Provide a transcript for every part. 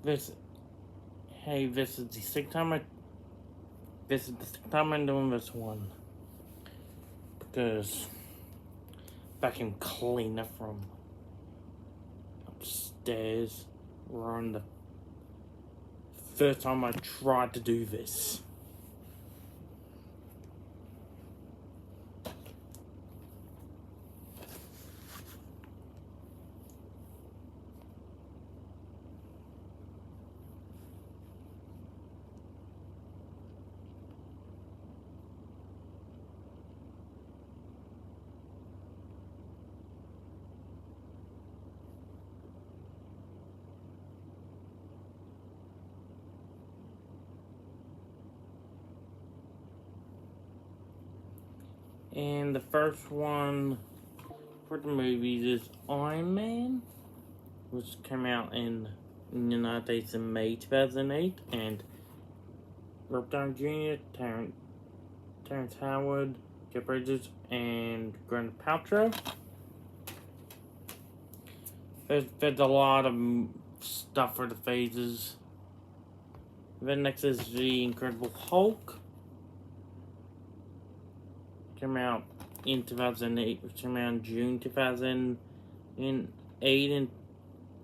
this, hey, this is the sixth time I'm doing this one. Because vacuum cleaner from upstairs were on the first time I tried to do this. And the first one for the movies is Iron Man, which came out in the United States in May 2008, and Robert Downey Jr., Terrence Howard, Jeff Bridges, and Gwyneth Paltrow. There's a lot of stuff for the phases. Then next is The Incredible Hulk. Came out in 2008, which came out in June 2008 in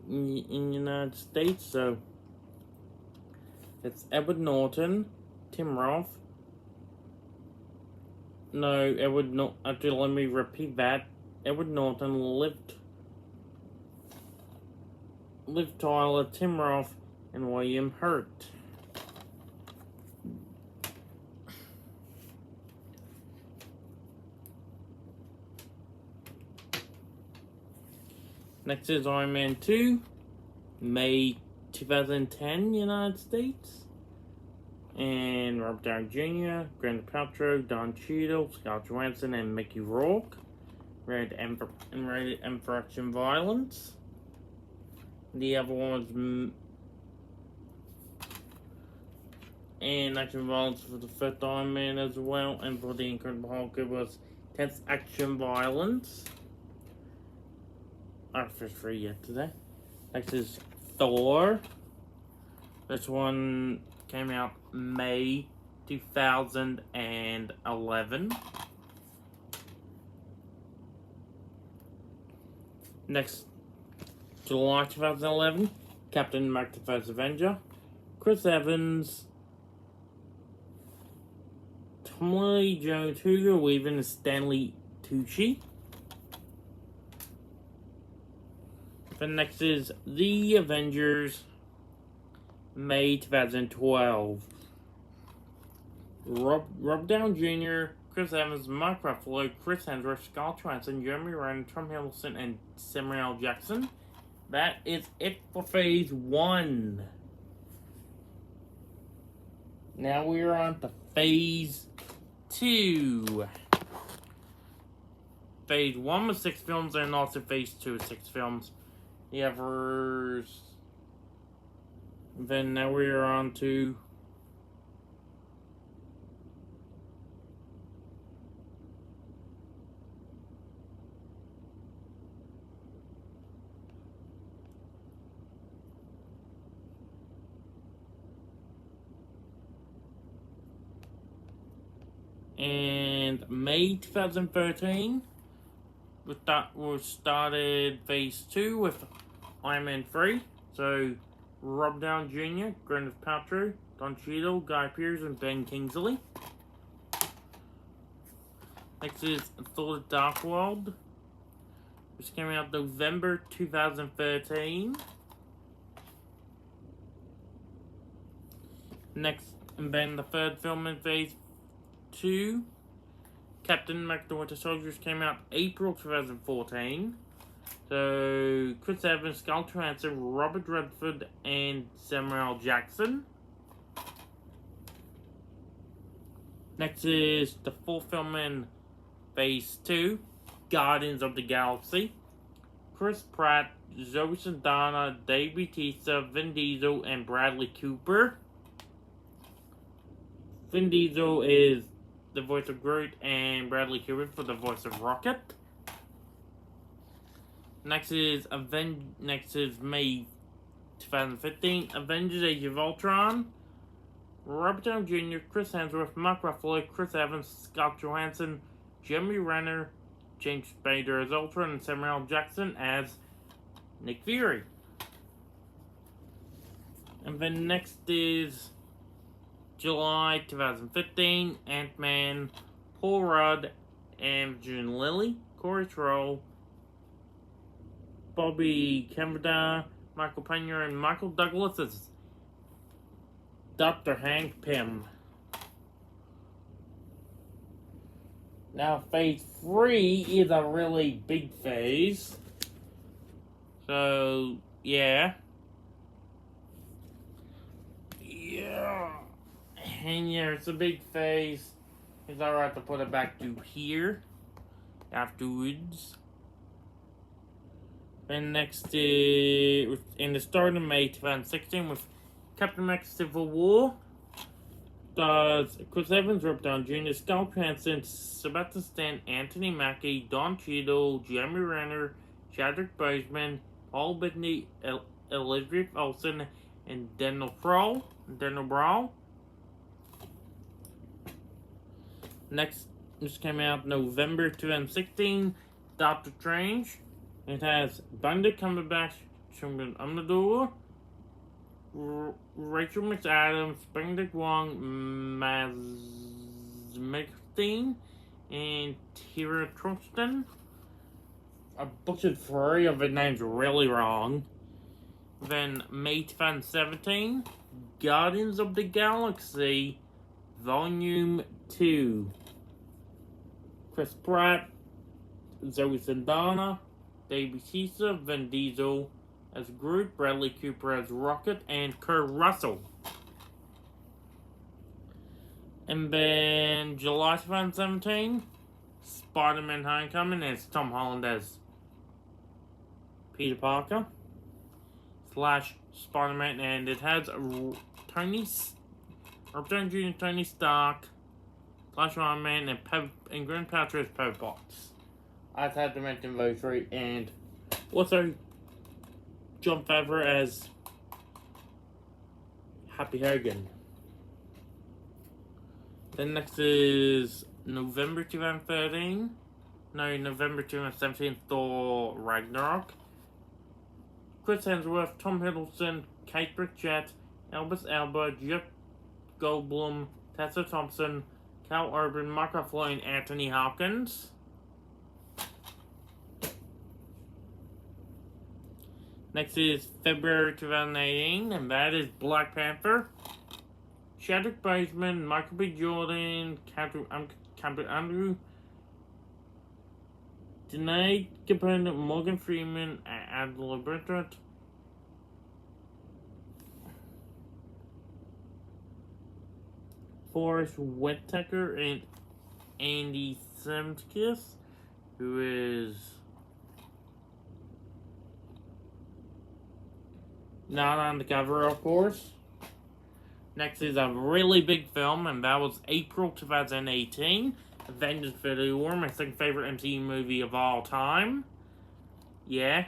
the United States. So it's Edward Norton, Tim Roth. No, Edward Norton. Actually, let me repeat that. Edward Norton, Liv Tyler, Tim Roth, and William Hurt. Next is Iron Man 2, May 2010, United States. And Robert Downey Jr., Gwyneth Paltrow, Don Cheadle, Scarlett Johansson, and Mickey Rourke. Rated M for action violence. The other one was and action violence for the first Iron Man as well, and for the Incredible Hulk it was intense action violence. Our first free yet today. Next is Thor. This one came out May 2011. Next, July 2011, Captain America: The First Avenger. Chris Evans, Tommy Lee Jones, Hugo Weaving, and Stanley Tucci. The next is The Avengers, May 2012. Rob Downey Jr., Chris Evans, Mark Ruffalo, Chris Hemsworth, Scarlett Johansson, Jeremy Renner, Tom Hiddleston, and Samuel L. Jackson. That is it for Phase 1. Now we are on to Phase 2. Phase 1 was 6 films, and also Phase 2 is 6 films. The others. Then now we are on to and May 2013. We started Phase 2 with Iron Man 3. So, Rob Downey Jr., Gwyneth Paltrow, Don Cheadle, Guy Pearce, and Ben Kingsley. Next is Thor: The Dark World, which came out November 2013. Next, and then the third film in Phase 2, Captain America: The Winter Soldier, came out April 2014. So, Chris Evans, Scarlett Johansson, Robert Redford, and Samuel L. Jackson. Next is the fourth film in Phase 2, Guardians of the Galaxy. Chris Pratt, Zoe Saldana, Dave Bautista, Vin Diesel, and Bradley Cooper. Vin Diesel is the voice of Groot, and Bradley Cooper for the voice of Rocket. Next is May 2015, Avengers Age of Ultron. Robert Downey Jr., Chris Hemsworth, Mark Ruffalo, Chris Evans, Scarlett Johansson, Jeremy Renner, James Spader as Ultron, and Samuel L. Jackson as Nick Fury. And then next is July 2015, Ant-Man, Paul Rudd, Evangeline Lilly, Corey Troll, Bobby Cannavale, Michael Pena, and Michael Douglas as Dr. Hank Pym. Now, Phase 3 is a really big phase. So, yeah. And yeah, it's a big phase. It's alright to put it back to here afterwards. Then next is in the start of May 2016 with Captain America Civil War. Stars Chris Evans, Robert Downey Jr., Scarlett Johansson, Sebastian Stan, Anthony Mackie, Don Cheadle, Jeremy Renner, Chadwick Boseman, Paul Bettany, Elizabeth Olsen, and Daniel Brawl. Next, this came out November 2016, Doctor Strange. It has Benedict Cumberbatch, Chungin Amador, Rachel McAdams, Benedict Wong, Maz McSteen, and Tara Truston. I butchered 3 of the names really wrong. Then May 2017, Guardians of the Galaxy, Volume 2. Chris Pratt, Zoe Saldana, Davey Bautista, Vin Diesel as Groot, Bradley Cooper as Rocket, and Kurt Russell. And then July 2017, Spider-Man Homecoming, and it's Tom Holland as Peter Parker / Spider-Man, and it has Robert Downey Jr., Tony Stark / Iron Man, and Gwyneth Paltrow as Pepper Potts. I've had to mention those 3, and also Jon Favreau as Happy Hogan. Then next is November 2017, Thor Ragnarok. Chris Hemsworth, Tom Hiddleston, Kate Blanchett, Elvis Elba, Jeff Goldblum, Tessa Thompson, Cal Urban, Mark Ruffalo, and Anthony Hopkins. Next is February 2018, and that is Black Panther. Chadwick Boseman, Michael B. Jordan, Captain Andrew, Danae Capernaum, Morgan Freeman, Adela Bridget, Forrest Whitaker, and Andy Samkis, who is not on the cover, of course. Next is a really big film, and that was April 2018. Avengers Infinity War, my second favorite MCU movie of all time. Yeah.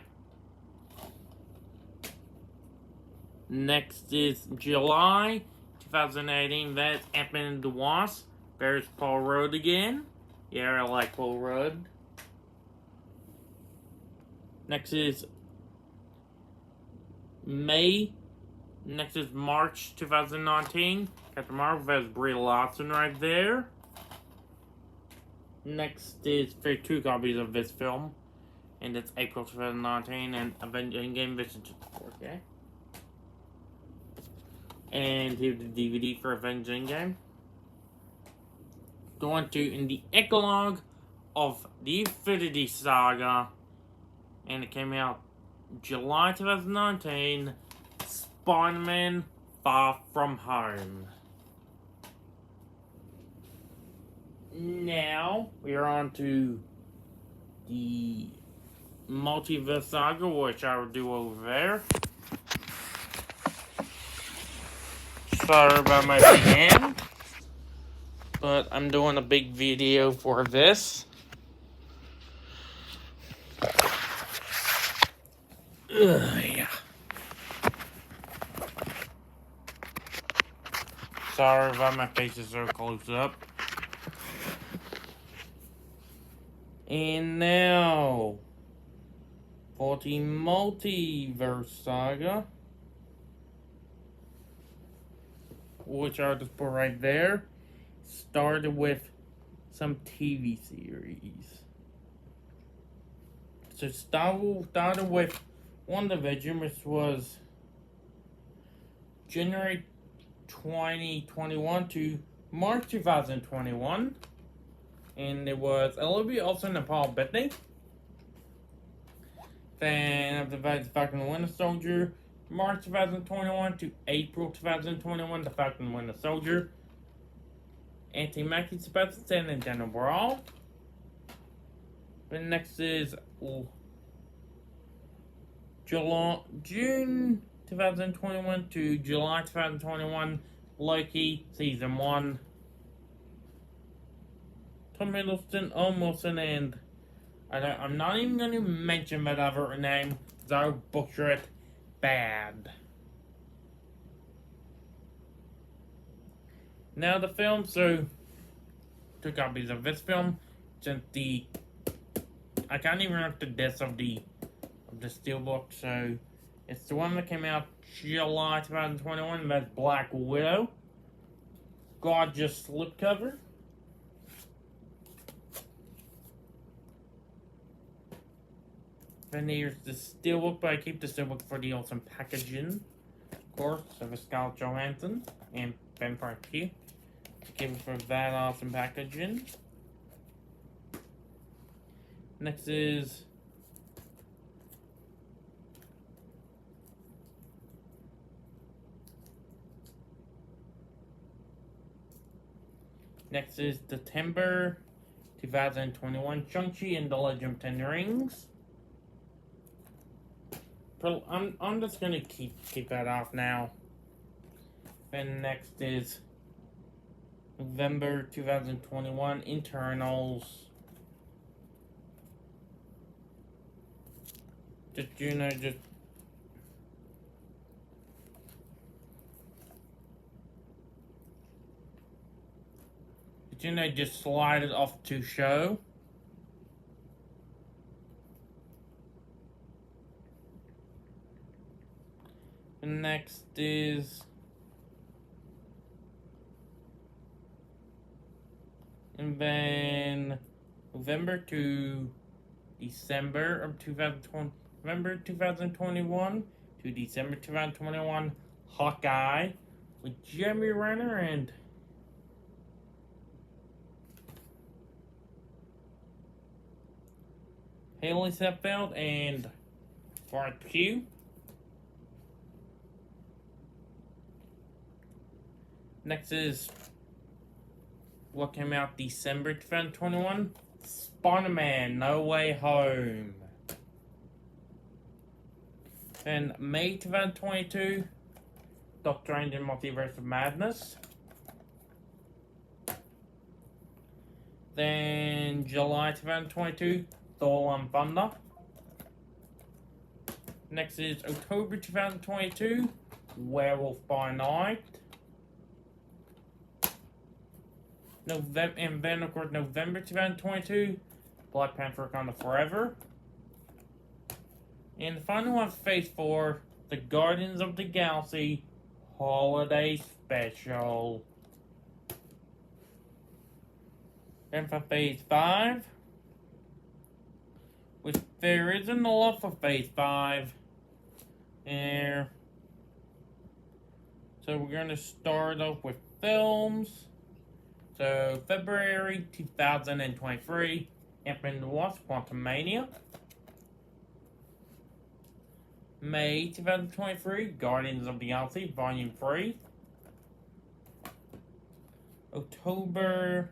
Next is July 2018. That's Ant-Man and the Wasp. There's Paul Rudd again. Yeah, I like Paul Rudd. Next is May. Next is March 2019. Captain Marvel, there's Brie Larson right there. Next is 2 copies of this film. And it's April 2019 and Avengers Endgame Vision 4K. And here's the DVD for Avengers Endgame. Going to in the epilogue of the Infinity Saga. And it came out July 2019. Spider-Man Far From Home. Now, we are on to the Multiverse Saga, which I will do over there. Sorry about my hand, but I'm doing a big video for this. Yeah. sorry about my face is so close up. And now, for the Multiverse Saga, which I'll just put right there, started with some TV series. So started with WandaVision, which was January 2021 to March 2021. And it was Olivia Olsen and Paul Bettany. Then after that, the Falcon and Winter Soldier, March 2021 to April 2021, the Falcon and Winter Soldier. Anthony Mackie, Sebastian Stan, and Daniel Brawl. Then next is June 2021 to July 2021, Loki Season 1. Tom Hiddleston, Owen Wilson, and I'm not even going to mention that other name because I'll butcher it bad. Now the film, so 2 copies of this film, since I can't even remember the disc of the steelbook, so it's the one that came out July 2021. That's Black Widow. Gorgeous slipcover. Then here's the steelbook, but I keep the steelbook for the awesome packaging, of course, of Scarlett Johansson and Ben Frankie. Keep it for that awesome packaging. Next is September 2021, Shang-Chi and the Legend of Ten Rings. I'm just gonna keep that off now. Then next is November 2021, Internals. Did just slide it off to show? And next is and then November to December of 2020, November 2021 to December 2021, Hawkeye with Jeremy Renner and Haley Steinfeld and Florence Pugh. Next is what came out December 2021, Spider-Man No Way Home. Then May 2022, Doctor Strange in Multiverse of Madness. Then July 2022, Thor Love and Thunder. Next is October 2022, Werewolf by Night. And then, of course, November 2022, Black Panther Wakanda Forever. And the final one, Phase 4, The Guardians of the Galaxy Holiday Special. Then for Phase 5, which there isn't a lot for Phase 5. And so we're going to start off with films. So, February 2023, Ant-Man and the Wasp, Quantumania. May 2023, Guardians of the Galaxy, Volume 3. October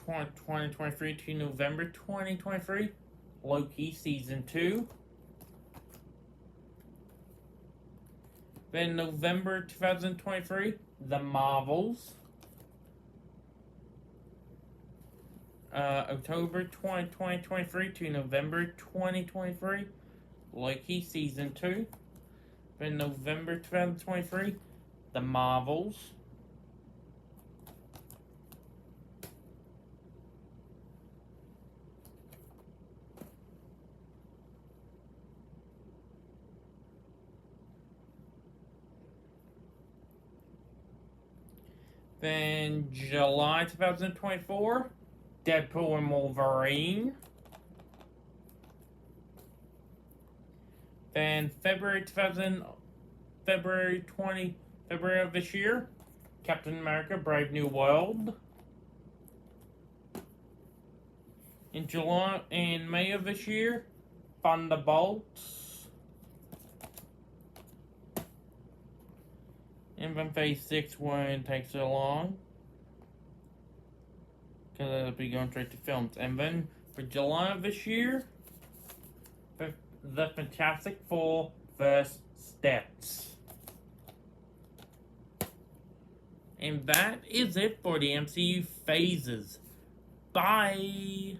2023 to November 2023, Loki Season 2. Then November 2023, The Marvels. October 2023 to November 2023, Loki Season 2. Then November 2023, The Marvels. Then July 2024, Deadpool and Wolverine. Then February of this year, Captain America: Brave New World. In May of this year, Thunderbolts. And then Phase 6 won't take so long, because it'll be going straight to films. And then for July of this year, The Fantastic Four First Steps. And that is it for the MCU Phases. Bye!